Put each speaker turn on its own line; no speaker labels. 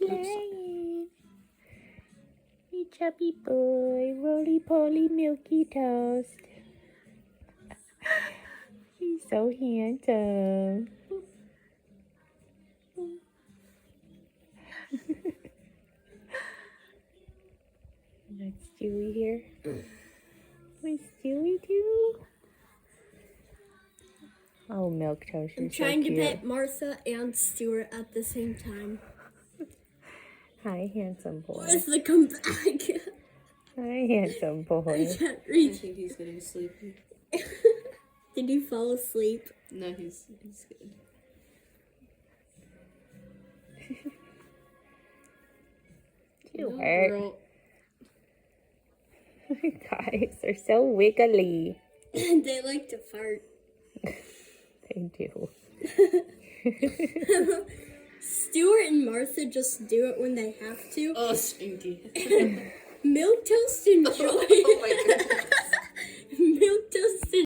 playing. You chubby boy, roly-poly milky toast. He's so handsome. That's Stewie here. Where's Stewie too? Oh, Milk Toast, you're
I'm trying
so
to
cute.
pet Martha and Stuart at the same time.
Hi, handsome boy.
Martha, come back.
Hi, handsome
I
boy.
can't
I
reach.
think he's getting sleepy.
Did you fall asleep?
No, he's good.
Stuart.
Girl.
Guys, they're so wiggly.
They like to fart.
They do.
Stuart and Martha just do it when they have to.
Oh, stinky.
Milk Toast and Joy.
Oh